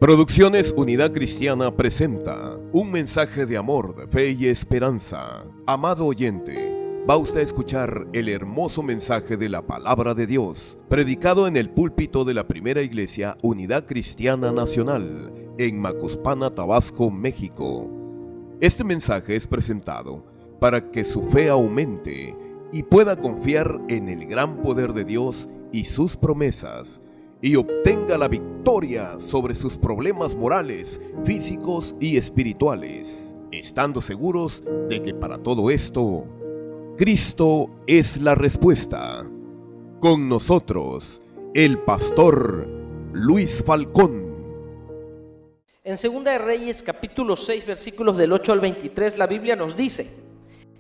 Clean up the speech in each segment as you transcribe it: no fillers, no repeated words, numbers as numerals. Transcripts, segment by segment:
Producciones Unidad Cristiana presenta un mensaje de amor, de fe y esperanza. Amado oyente, va usted a escuchar el hermoso mensaje de la Palabra de Dios, predicado en el púlpito de la Primera Iglesia Unidad Cristiana Nacional, en Macuspana, Tabasco, México. Este mensaje es presentado para que su fe aumente y pueda confiar en el gran poder de Dios y sus promesas, y obtenga la victoria sobre sus problemas morales, físicos y espirituales, estando seguros de que para todo esto, Cristo es la respuesta. Con nosotros, el pastor Luis Falcón. En 2 de Reyes, capítulo 6, versículos del 8 al 23, la Biblia nos dice: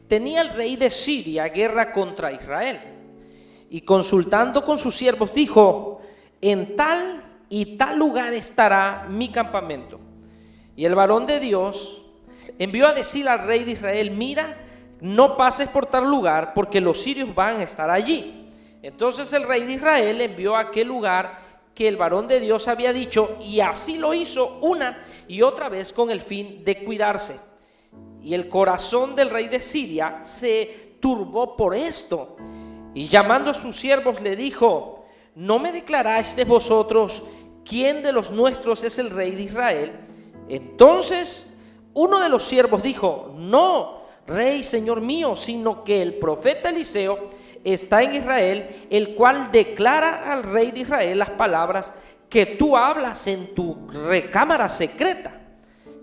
tenía el rey de Siria guerra contra Israel, y consultando con sus siervos dijo: en tal y tal lugar estará mi campamento. Y el varón de Dios envió a decir al rey de Israel: mira, no pases por tal lugar, porque los sirios van a estar allí. Entonces el rey de Israel envió a aquel lugar que el varón de Dios había dicho, y así lo hizo una y otra vez con el fin de cuidarse. Y el corazón del rey de Siria se turbó por esto, y llamando a sus siervos le dijo: ¿no me declarasteis vosotros quién de los nuestros es el rey de Israel? Entonces uno de los siervos dijo: no, rey, señor mío, sino que el profeta Eliseo está en Israel, el cual declara al rey de Israel las palabras que tú hablas en tu recámara secreta.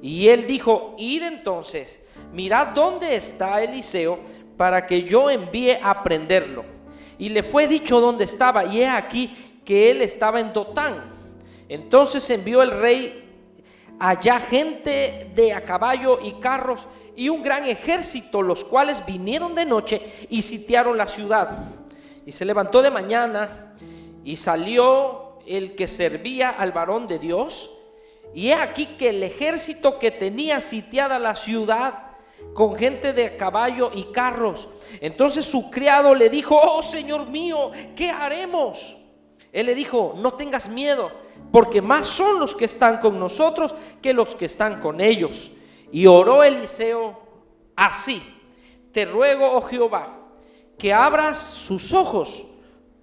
Y él dijo: id entonces, mirad dónde está Eliseo, para que yo envíe a prenderlo. Y le fue dicho dónde estaba, y he aquí que él estaba en Dotán. Entonces envió el rey allá gente de a caballo y carros y un gran ejército, los cuales vinieron de noche y sitiaron la ciudad. Y se levantó de mañana y salió el que servía al varón de Dios, y he aquí que el ejército que tenía sitiada la ciudad con gente de caballo y carros. Entonces su criado le dijo: oh señor mío, ¿qué haremos? Él le dijo: no tengas miedo, porque más son los que están con nosotros que los que están con ellos. Y oró Eliseo así: te ruego, oh Jehová, que abras sus ojos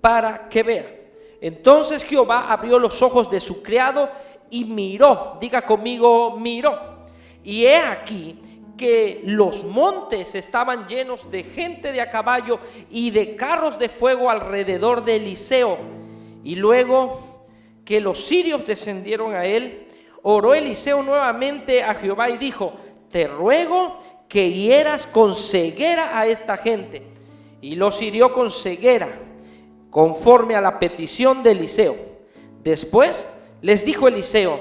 para que vea. Entonces Jehová abrió los ojos de su criado y miró, diga conmigo, miró. Y he aquí que los montes estaban llenos de gente de a caballo y de carros de fuego alrededor de Eliseo. Y luego que los sirios descendieron a él, oró Eliseo nuevamente a Jehová y dijo: te ruego que hieras con ceguera a esta gente. Y los hirió con ceguera, conforme a la petición de Eliseo. Después les dijo Eliseo: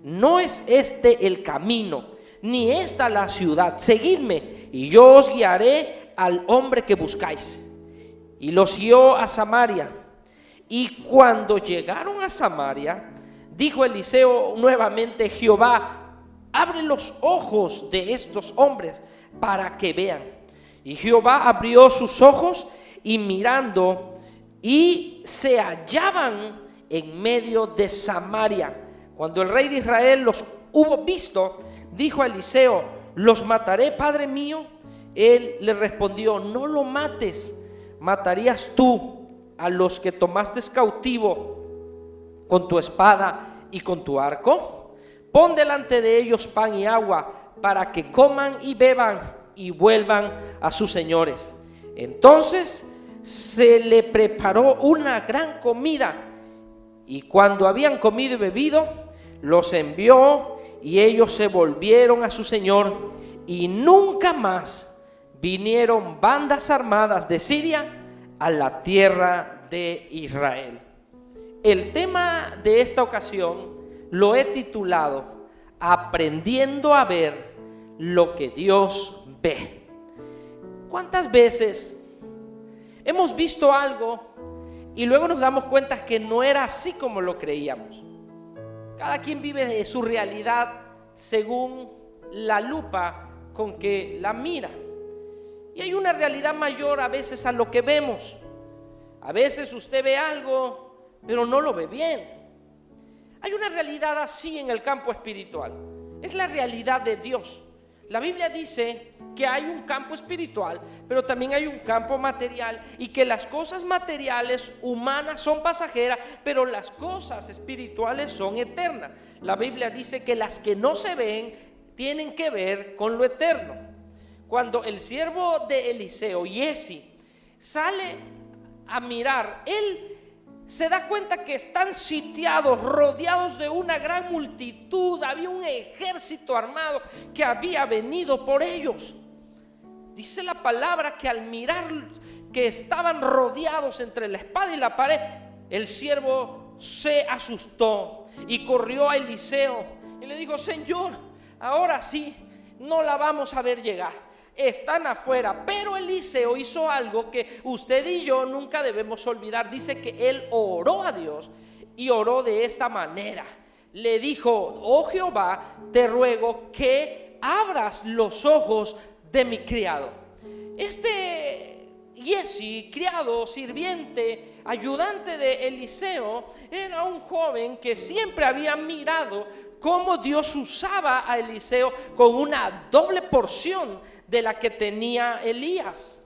no es este el camino, ni esta la ciudad. Seguidme, y yo os guiaré al hombre que buscáis. Y los guió a Samaria. Y cuando llegaron a Samaria, dijo Eliseo nuevamente: Jehová, abre los ojos de estos hombres para que vean. Y Jehová abrió sus ojos, y mirando, y se hallaban en medio de Samaria. Cuando el rey de Israel los hubo visto, dijo a Eliseo: ¿los mataré, padre mío? Él le respondió: no lo mates. ¿Matarías tú a los que tomaste cautivo con tu espada y con tu arco? Pon delante de ellos pan y agua, para que coman y beban y vuelvan a sus señores. Entonces se le preparó una gran comida, y cuando habían comido y bebido, los envió, y ellos se volvieron a su señor, y nunca más vinieron bandas armadas de Siria a la tierra de Israel. El tema de esta ocasión lo he titulado: aprendiendo a ver lo que Dios ve. ¿Cuántas veces hemos visto algo y luego nos damos cuenta que no era así como lo creíamos? Cada quien vive su realidad según la lupa con que la mira. Y hay una realidad mayor a veces a lo que vemos. A veces usted ve algo, pero no lo ve bien. Hay una realidad así en el campo espiritual. Es la realidad de Dios. La Biblia dice que hay un campo espiritual, pero también hay un campo material, y que las cosas materiales humanas son pasajeras, pero las cosas espirituales son eternas. La Biblia dice que las que no se ven tienen que ver con lo eterno. Cuando el siervo de Eliseo, Giesi, sale a mirar, él se da cuenta que están sitiados, rodeados de una gran multitud. Había un ejército armado que había venido por ellos. Dice la palabra que al mirar que estaban rodeados entre la espada y la pared, el siervo se asustó y corrió a Eliseo y le dijo: Señor, ahora sí, no la vamos a ver llegar. Están afuera. Pero Eliseo hizo algo que usted y yo nunca debemos olvidar. Dice que él oró a Dios, y oró de esta manera. Le dijo: oh Jehová, te ruego que abras los ojos de mi criado. Giesi, criado, sirviente, ayudante de Eliseo, era un joven que siempre había mirado cómo Dios usaba a Eliseo con una doble porción de la que tenía Elías.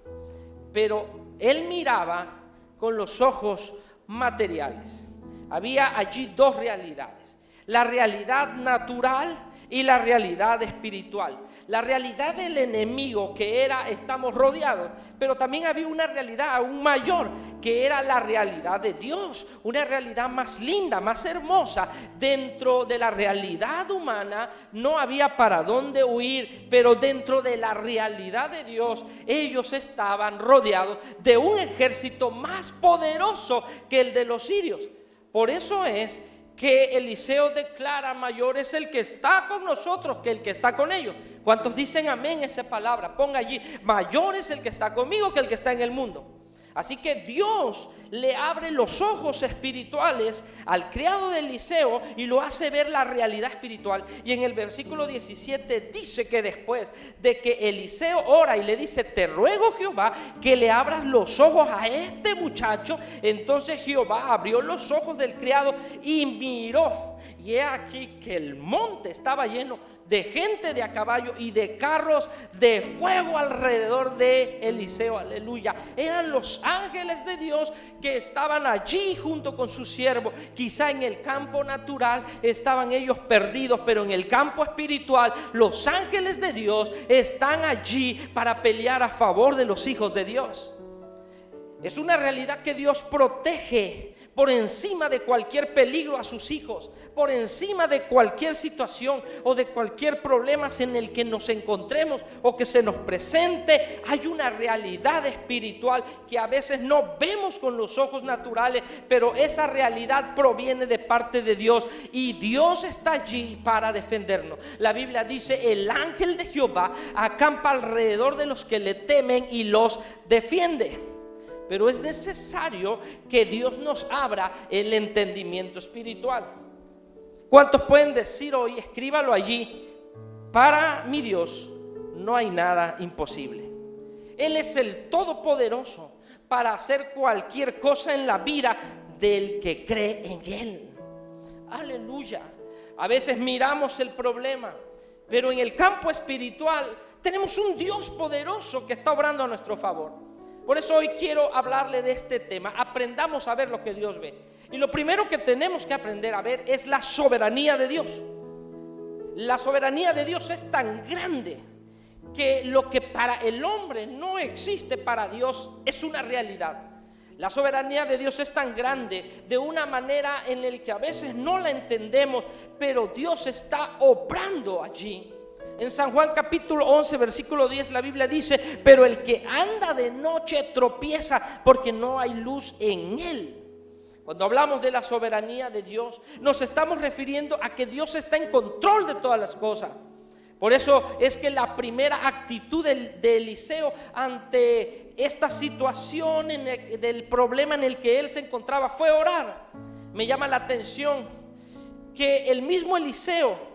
Pero él miraba con los ojos materiales. Había allí dos realidades: la realidad natural y la realidad espiritual. La realidad del enemigo, que era estamos rodeados, pero también había una realidad aún mayor, que era la realidad de Dios, una realidad más linda, más hermosa. Dentro de la realidad humana no había para dónde huir, pero dentro de la realidad de Dios, ellos estaban rodeados de un ejército más poderoso que el de los sirios. Por eso es que Eliseo declara: mayor es el que está con nosotros que el que está con ellos. ¿Cuántos dicen amén esa palabra? Ponga allí: mayor es el que está conmigo que el que está en el mundo. Así que Dios le abre los ojos espirituales al criado de Eliseo y lo hace ver la realidad espiritual. Y en el versículo 17 dice que después de que Eliseo ora y le dice: te ruego, Jehová, que le abras los ojos a este muchacho, entonces Jehová abrió los ojos del criado y miró, y he aquí que el monte estaba lleno de gente de a caballo y de carros de fuego alrededor de Eliseo. Aleluya. Eran los ángeles de Dios que estaban allí junto con su siervo. Quizá en el campo natural estaban ellos perdidos, pero en el campo espiritual los ángeles de Dios están allí para pelear a favor de los hijos de Dios. Es una realidad que Dios protege por encima de cualquier peligro a sus hijos, por encima de cualquier situación o de cualquier problema en el que nos encontremos o que se nos presente. Hay una realidad espiritual que a veces no vemos con los ojos naturales, pero esa realidad proviene de parte de Dios, y Dios está allí para defendernos. La Biblia dice: el ángel de Jehová acampa alrededor de los que le temen y los defiende. Pero es necesario que Dios nos abra el entendimiento espiritual. ¿Cuántos pueden decir hoy? Escríbalo allí: para mi Dios no hay nada imposible. Él es el Todopoderoso para hacer cualquier cosa en la vida del que cree en Él. Aleluya. A veces miramos el problema, pero en el campo espiritual tenemos un Dios poderoso que está obrando a nuestro favor. Por eso hoy quiero hablarle de este tema. Aprendamos a ver lo que Dios ve. Y lo primero que tenemos que aprender a ver es la soberanía de Dios. La soberanía de Dios es tan grande que lo que para el hombre no existe, para Dios es una realidad. La soberanía de Dios es tan grande de una manera en la que a veces no la entendemos, pero Dios está obrando allí. En San Juan capítulo 11 versículo 10 la Biblia dice: pero el que anda de noche tropieza porque no hay luz en él. Cuando hablamos de la soberanía de Dios, nos estamos refiriendo a que Dios está en control de todas las cosas. Por eso es que la primera actitud de Eliseo ante esta situación del problema en el que él se encontraba fue orar. Me llama la atención que el mismo Eliseo,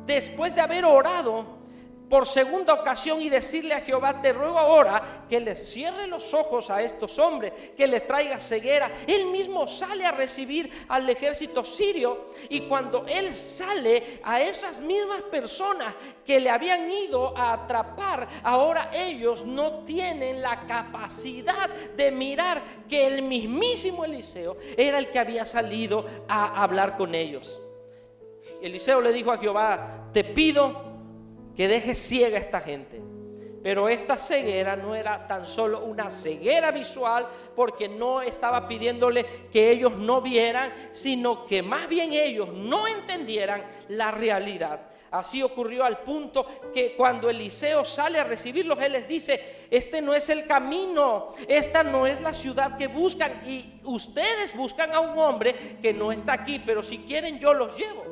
después de haber orado, por segunda ocasión y decirle a Jehová: te ruego ahora que le cierre los ojos a estos hombres, que le traiga ceguera. Él mismo sale a recibir al ejército sirio, y cuando él sale, a esas mismas personas que le habían ido a atrapar, ahora ellos no tienen la capacidad de mirar que el mismísimo Eliseo era el que había salido a hablar con ellos. Eliseo le dijo a Jehová: te pido que deje ciega a esta gente. Pero esta ceguera no era tan solo una ceguera visual, porque no estaba pidiéndole que ellos no vieran, sino que más bien ellos no entendieran la realidad. Así ocurrió al punto que cuando Eliseo sale a recibirlos, él les dice: este no es el camino, esta no es la ciudad que buscan, y ustedes buscan a un hombre que no está aquí, pero si quieren yo los llevo.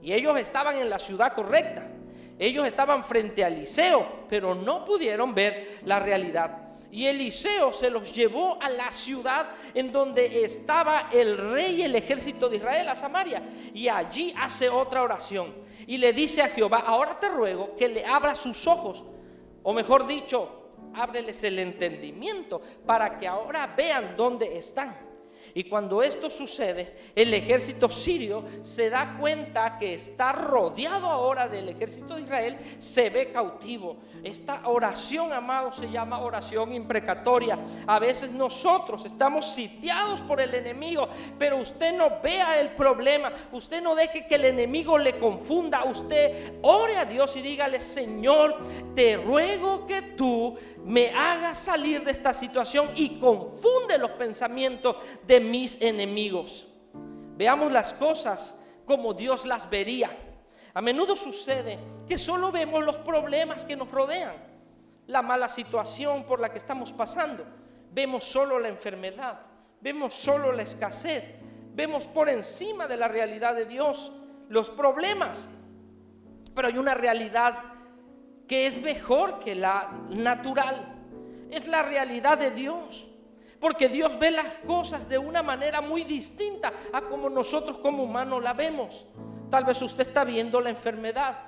Y ellos estaban en la ciudad correcta. Ellos estaban frente a Eliseo, pero no pudieron ver la realidad. Y Eliseo se los llevó a la ciudad en donde estaba el rey y el ejército de Israel, a Samaria. Y allí hace otra oración y le dice a Jehová: ahora te ruego que le abra sus ojos, o mejor dicho, ábreles el entendimiento, para que ahora vean dónde están. Y cuando esto sucede, el ejército sirio se da cuenta que está rodeado ahora del ejército de Israel, se ve cautivo. Esta oración, amados, se llama oración imprecatoria. A veces nosotros estamos sitiados por el enemigo, pero usted no vea el problema, usted no deje que el enemigo le confunda. Usted ore a Dios y dígale: Señor, te ruego que tú me hagas salir de esta situación y confunde los pensamientos de mis enemigos. Veamos las cosas como Dios las vería. A menudo sucede que solo vemos los problemas que nos rodean, la mala situación por la que estamos pasando. Vemos solo la enfermedad, vemos solo la escasez, vemos por encima de la realidad de Dios los problemas. Pero hay una realidad que es mejor que la natural. Es la realidad de Dios, porque Dios ve las cosas de una manera muy distinta a como nosotros como humanos la vemos. Tal vez usted está viendo la enfermedad,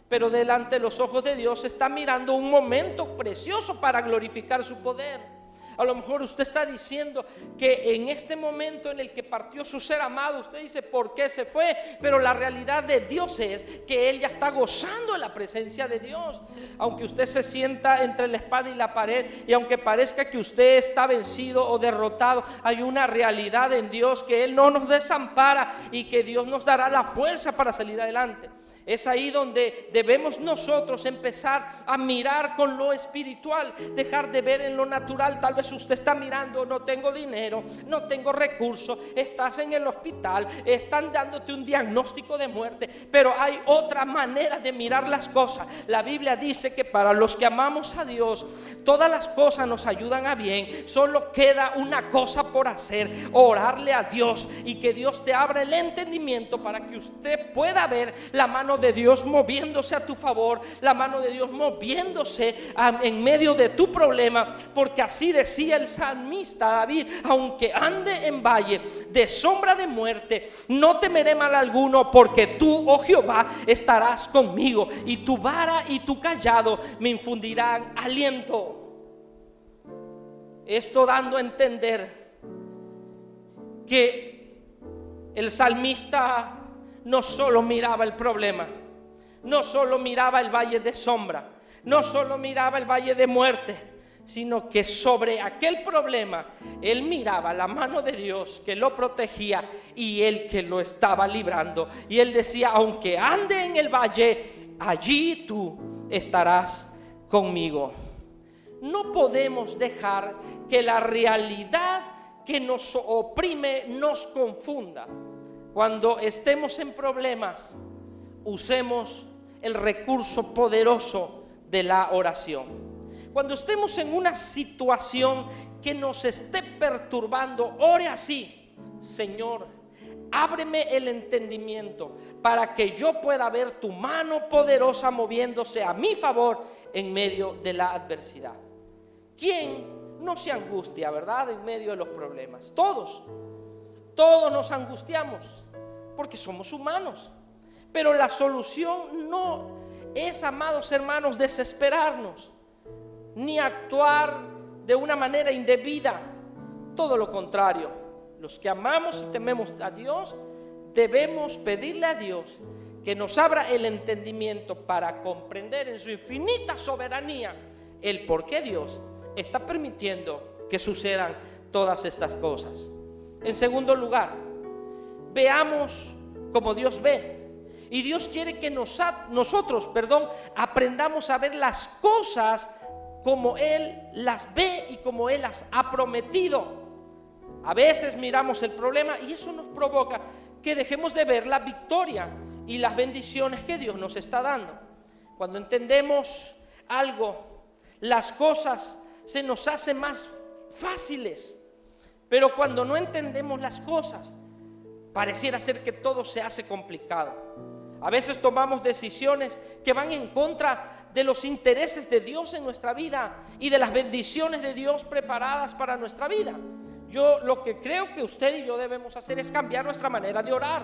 pero delante de los ojos de Dios está mirando un momento precioso para glorificar su poder. A lo mejor usted está diciendo que en este momento en el que partió su ser amado, usted dice: ¿por qué se fue? Pero la realidad de Dios es que Él ya está gozando de la presencia de Dios. Aunque usted se sienta entre la espada y la pared, y aunque parezca que usted está vencido o derrotado, hay una realidad en Dios, que Él no nos desampara y que Dios nos dará la fuerza para salir adelante. Es ahí donde debemos nosotros empezar a mirar con lo espiritual, dejar de ver en lo natural. Tal vez usted está mirando: no tengo dinero, no tengo recursos, estás en el hospital, están dándote un diagnóstico de muerte. Pero hay otra manera de mirar las cosas. La Biblia dice que para los que amamos a Dios, todas las cosas nos ayudan a bien. Solo queda una cosa por hacer: orarle a Dios, y que Dios te abra el entendimiento para que usted pueda ver la mano de Dios moviéndose a tu favor, la mano de Dios moviéndose en medio de tu problema. Porque así decía el salmista David: aunque ande en valle de sombra de muerte, no temeré mal alguno, porque tú, oh Jehová, estarás conmigo, y tu vara y tu callado me infundirán aliento. Esto dando a entender que el salmista no solo miraba el problema, no solo miraba el valle de sombra, no solo miraba el valle de muerte, sino que sobre aquel problema él miraba la mano de Dios que lo protegía y él que lo estaba librando. Y él decía: aunque ande en el valle, allí tú estarás conmigo. No podemos dejar que la realidad que nos oprime nos confunda. Cuando estemos en problemas, usemos el recurso poderoso de la oración. Cuando estemos en una situación que nos esté perturbando, ore así: Señor, ábreme el entendimiento para que yo pueda ver tu mano poderosa moviéndose a mi favor en medio de la adversidad. ¿Quién no se angustia, verdad, en medio de los problemas? Todos nos angustiamos porque somos humanos. Pero la solución no es, amados hermanos, desesperarnos, ni actuar de una manera indebida. Todo lo contrario, los que amamos y tememos a Dios, debemos pedirle a Dios que nos abra el entendimiento para comprender en su infinita soberanía el por qué Dios está permitiendo que sucedan todas estas cosas. En segundo lugar, veamos como Dios ve. Y Dios quiere que nosotros aprendamos a ver las cosas como Él las ve y como Él las ha prometido. A veces miramos el problema y eso nos provoca que dejemos de ver la victoria y las bendiciones que Dios nos está dando. Cuando entendemos algo, las cosas se nos hacen más fáciles, pero cuando no entendemos las cosas, pareciera ser que todo se hace complicado. A veces tomamos decisiones que van en contra de los intereses de Dios en nuestra vida y de las bendiciones de Dios preparadas para nuestra vida. Yo lo que creo que usted y yo debemos hacer es cambiar nuestra manera de orar.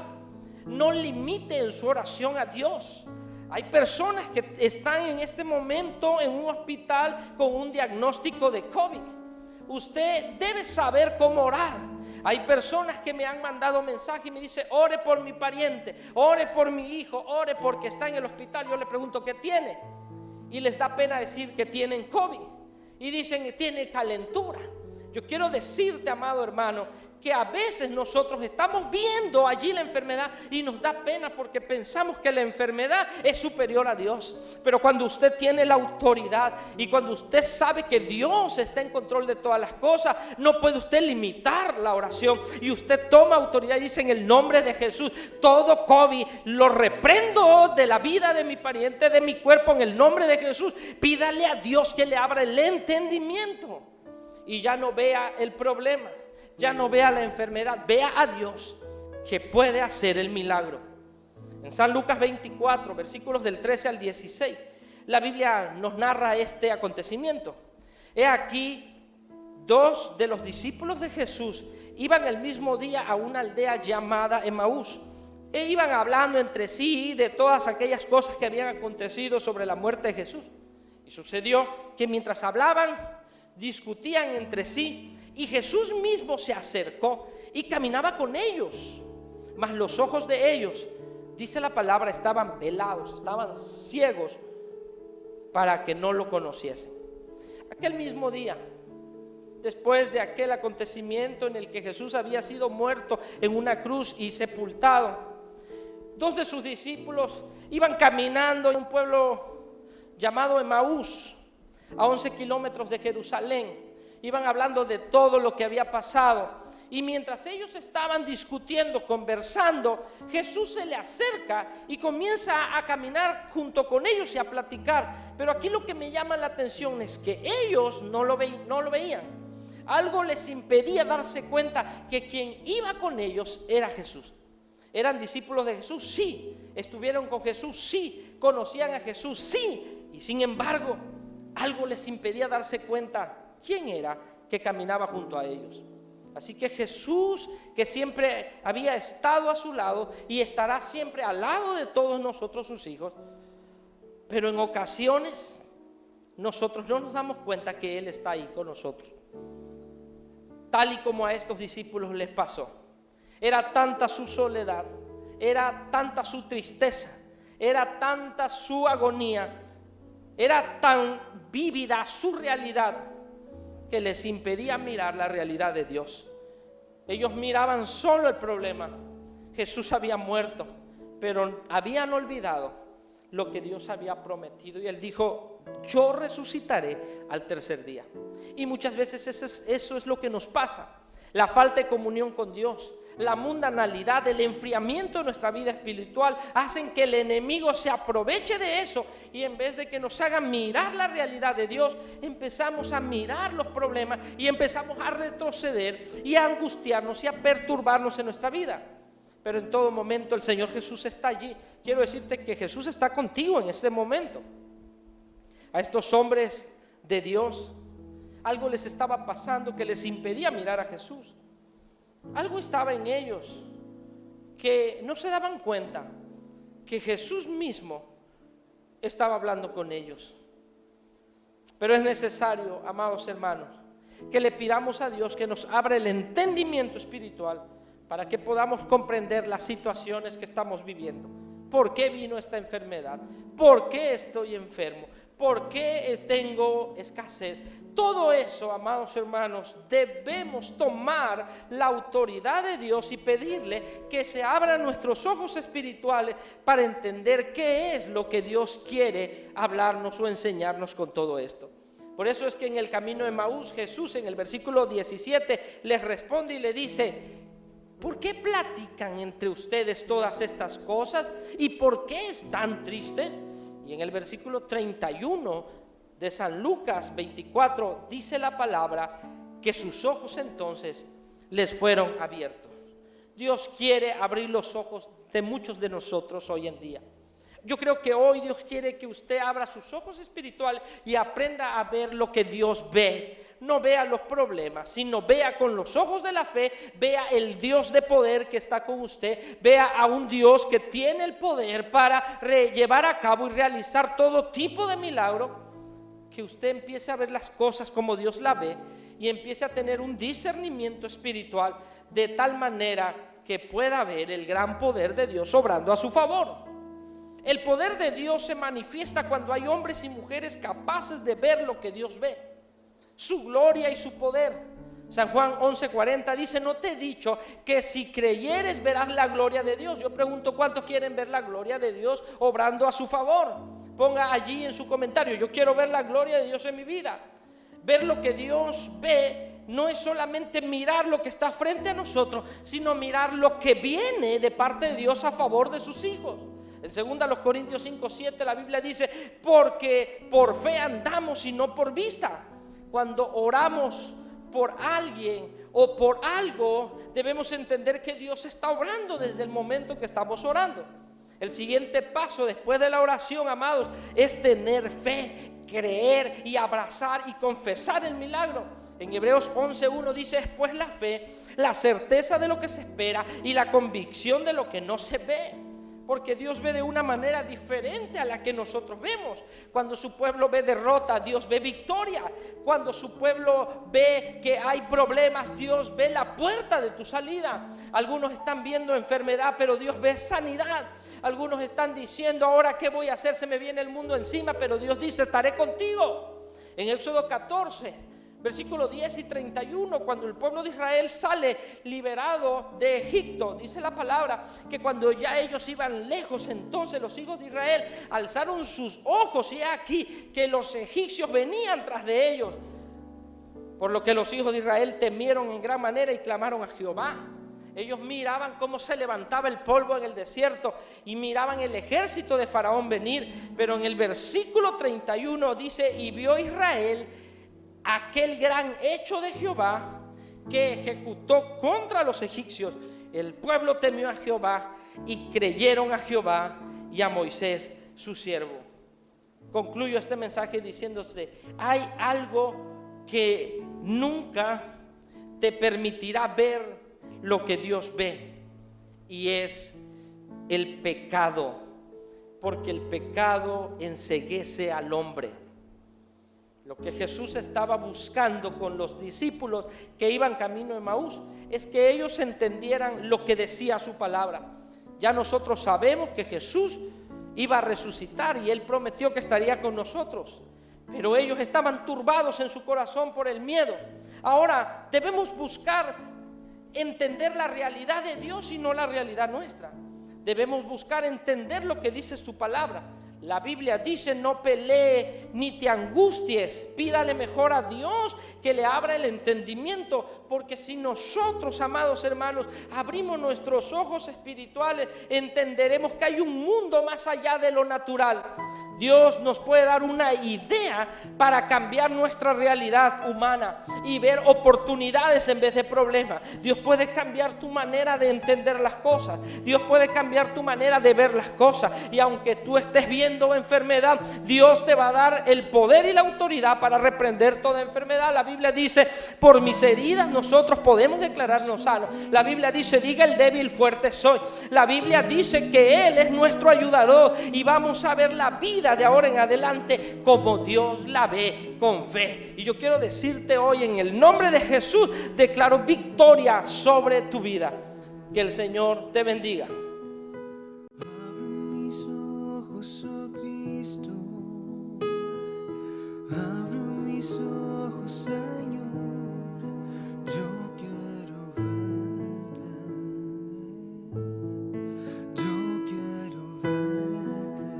No limite en su oración a Dios. Hay personas que están en este momento en un hospital con un diagnóstico de COVID. Usted debe saber cómo orar. Hay personas que me han mandado mensajes y me dicen: ore por mi pariente, ore por mi hijo, ore porque está en el hospital. Yo le pregunto: ¿qué tiene? Y les da pena decir que tienen COVID y dicen que tiene calentura. Yo quiero decirte, amado hermano, que a veces nosotros estamos viendo allí la enfermedad y nos da pena porque pensamos que la enfermedad es superior a Dios. Pero cuando usted tiene la autoridad y cuando usted sabe que Dios está en control de todas las cosas, no puede usted limitar la oración. Y usted toma autoridad y dice: en el nombre de Jesús, todo COVID lo reprendo de la vida de mi pariente, de mi cuerpo, en el nombre de Jesús. Pídale a Dios que le abra el entendimiento y ya no vea el problema, ya no vea la enfermedad, vea a Dios que puede hacer el milagro. En San Lucas 24, versículos del 13 al 16, la Biblia nos narra este acontecimiento. He aquí, dos de los discípulos de Jesús iban el mismo día a una aldea llamada Emaús, e iban hablando entre sí de todas aquellas cosas que habían acontecido sobre la muerte de Jesús. Y sucedió que mientras hablaban, discutían entre sí, y Jesús mismo se acercó y caminaba con ellos, mas los ojos de ellos, dice la palabra, estaban velados, estaban ciegos, para que no lo conociesen. Aquel mismo día, después de aquel acontecimiento en el que Jesús había sido muerto en una cruz y sepultado, dos de sus discípulos iban caminando en un pueblo llamado Emaús, a 11 kilómetros de Jerusalén. Iban hablando de todo lo que había pasado, y mientras ellos estaban discutiendo, conversando, Jesús se le acerca y comienza a caminar junto con ellos y a platicar. Pero aquí lo que me llama la atención es que ellos no lo veían. Algo les impedía darse cuenta que quien iba con ellos era Jesús. ¿Eran discípulos de Jesús? Sí. ¿Estuvieron con Jesús? Sí. ¿Conocían a Jesús? Sí. Y sin embargo, algo les impedía darse cuenta quién era que caminaba junto a ellos. Así que Jesús, que siempre había estado a su lado y estará siempre al lado de todos nosotros, sus hijos, pero en ocasiones nosotros no nos damos cuenta que Él está ahí con nosotros, tal y como a estos discípulos les pasó. Era tanta su soledad, era tanta su tristeza, era tanta su agonía, era tan vívida su realidad, que les impedía mirar la realidad de Dios. Ellos miraban solo el problema. Jesús había muerto, pero habían olvidado lo que Dios había prometido. Y Él dijo: yo resucitaré al tercer día. Y muchas veces eso es lo que nos pasa. La falta de comunión con Dios, la mundanalidad, el enfriamiento de nuestra vida espiritual hacen que el enemigo se aproveche de eso, y en vez de que nos haga mirar la realidad de Dios, empezamos a mirar los problemas y empezamos a retroceder y a angustiarnos y a perturbarnos en nuestra vida. Pero en todo momento el Señor Jesús está allí. Quiero decirte que Jesús está contigo en este momento. A estos hombres de Dios algo les estaba pasando que les impedía mirar a Jesús. Algo estaba en ellos que no se daban cuenta que Jesús mismo estaba hablando con ellos. Pero es necesario, amados hermanos, que le pidamos a Dios que nos abra el entendimiento espiritual para que podamos comprender las situaciones que estamos viviendo. ¿Por qué vino esta enfermedad? ¿Por qué estoy enfermo? ¿Por qué tengo escasez? Todo eso, amados hermanos, debemos tomar la autoridad de Dios y pedirle que se abran nuestros ojos espirituales para entender qué es lo que Dios quiere hablarnos o enseñarnos con todo esto. Por eso es que en el camino de Emaús, Jesús en el versículo 17 les responde y le dice: ¿por qué platican entre ustedes todas estas cosas? ¿Y por qué están tristes? Y en el versículo 31 de San Lucas 24 dice la palabra que sus ojos entonces les fueron abiertos. Dios quiere abrir los ojos de muchos de nosotros hoy en día. Yo creo que hoy Dios quiere que usted abra sus ojos espirituales y aprenda a ver lo que Dios ve. No vea los problemas, sino vea con los ojos de la fe, vea el Dios de poder que está con usted, vea a un Dios que tiene el poder para llevar a cabo y realizar todo tipo de milagro, que usted empiece a ver las cosas como Dios la ve y empiece a tener un discernimiento espiritual de tal manera que pueda ver el gran poder de Dios obrando a su favor. El poder de Dios se manifiesta cuando hay hombres y mujeres capaces de ver lo que Dios ve, su gloria y su poder. San Juan 11:40 dice: no te he dicho que si creyeres verás la gloria de Dios. Yo pregunto, ¿cuántos quieren ver la gloria de Dios obrando a su favor? Ponga allí en su comentario: yo quiero ver la gloria de Dios en mi vida. Ver lo que Dios ve no es solamente mirar lo que está frente a nosotros, sino mirar lo que viene de parte de Dios a favor de sus hijos. En 2 Corintios 5:7 la Biblia dice: porque por fe andamos y no por vista. Cuando oramos por alguien o por algo, debemos entender que Dios está obrando desde el momento que estamos orando. El siguiente paso después de la oración, amados, es tener fe, creer y abrazar y confesar el milagro. En Hebreos 11:1 dice: es pues la fe, la certeza de lo que se espera y la convicción de lo que no se ve. Porque Dios ve de una manera diferente a la que nosotros vemos. Cuando su pueblo ve derrota, Dios ve victoria. Cuando su pueblo ve que hay problemas, Dios ve la puerta de tu salida. Algunos están viendo enfermedad, pero Dios ve sanidad. Algunos están diciendo: ahora qué voy a hacer, se me viene el mundo encima, pero Dios dice: estaré contigo. En Éxodo 14 versículos 10 y 31, cuando el pueblo de Israel sale liberado de Egipto, dice la palabra que cuando ya ellos iban lejos, entonces los hijos de Israel alzaron sus ojos y aquí que los egipcios venían tras de ellos, por lo que los hijos de Israel temieron en gran manera y clamaron a Jehová. Ellos miraban cómo se levantaba el polvo en el desierto y miraban el ejército de Faraón venir, pero en el versículo 31 dice: y vio Israel aquel gran hecho de Jehová que ejecutó contra los egipcios. El pueblo temió a Jehová y creyeron a Jehová y a Moisés su siervo. Concluyo este mensaje diciéndote: hay algo que nunca te permitirá ver lo que Dios ve, y es el pecado, porque el pecado enceguece al hombre. Lo que Jesús estaba buscando con los discípulos que iban camino de Emaús es que ellos entendieran lo que decía su palabra. Ya nosotros sabemos que Jesús iba a resucitar y Él prometió que estaría con nosotros, pero ellos estaban turbados en su corazón por el miedo. Ahora debemos buscar entender la realidad de Dios y no la realidad nuestra. Debemos buscar entender lo que dice su palabra. La Biblia dice: no pelee ni te angusties, pídale mejor a Dios que le abra el entendimiento, porque si nosotros, amados hermanos, abrimos nuestros ojos espirituales, entenderemos que hay un mundo más allá de lo natural. Dios nos puede dar una idea para cambiar nuestra realidad humana y ver oportunidades en vez de problemas. Dios puede cambiar tu manera de entender las cosas. Dios puede cambiar tu manera de ver las cosas. Y aunque tú estés viendo teniendo enfermedad, Dios te va a dar el poder y la autoridad para reprender toda enfermedad. La Biblia dice, por mis heridas nosotros podemos declararnos sanos. La Biblia dice, diga el débil, fuerte soy. La Biblia dice que Él es nuestro ayudador y vamos a ver la vida de ahora en adelante como Dios la ve, con fe. Y yo quiero decirte hoy, en el nombre de Jesús, declaro victoria sobre tu vida. Que el Señor te bendiga. Abre mis ojos, oh Cristo, abre mis ojos, Señor, yo quiero verte, yo quiero verte,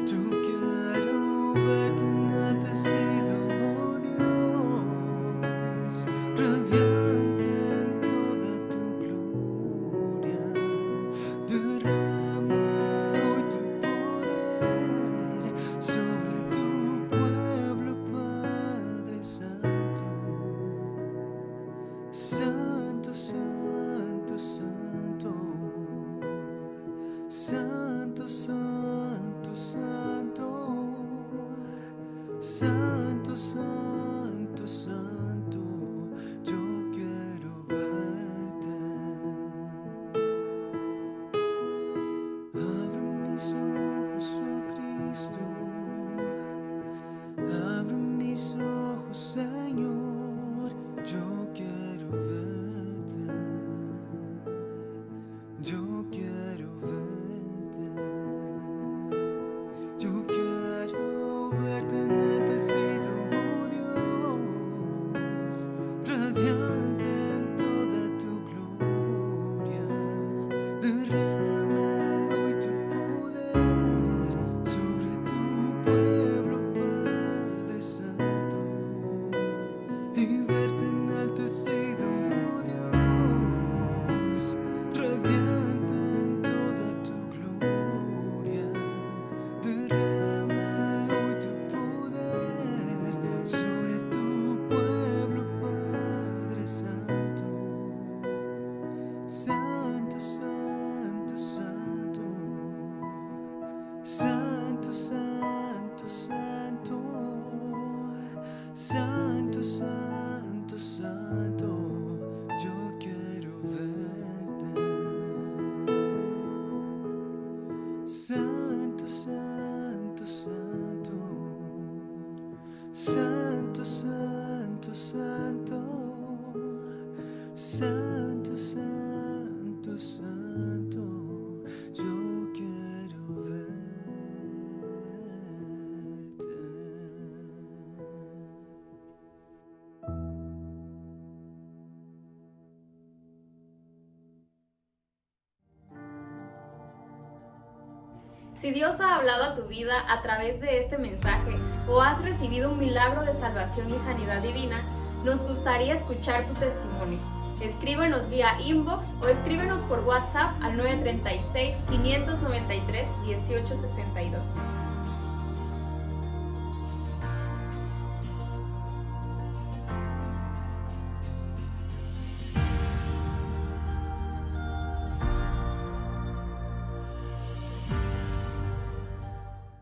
yo quiero verte enaltecido, oh Dios, radiante en toda tu gloria. Derrama hoy tu poder sobre tu pueblo, Padre Santo. Santo, santo, santo. Santo, santo, santo. Santo, santo, santo. Yo quiero verte. Abre mis ojos, oh Cristo, abre mis ojos, Señor, yo quiero verte, yo quiero verte, yo quiero verte enaltecido, oh Dios, radiante en toda tu gloria. Derrama hoy tu poder sobre tu pueblo, Padre Santo, y verte enaltecido, oh Dios, radiante en toda tu gloria. Derrama hoy tu poder sobre tu pueblo, Padre Santo. Santo, santo, santo. Santo, santo, santo. Santo, santo, santo. Yo quiero verte. Santo, santo, santo. Santo, santo, santo. Santo, santo, santo, yo quiero verte. Si Dios ha hablado a tu vida a través de este mensaje o has recibido un milagro de salvación y sanidad divina, nos gustaría escuchar tu testimonio. Escríbenos vía inbox o escríbenos por WhatsApp al 936-593-1862.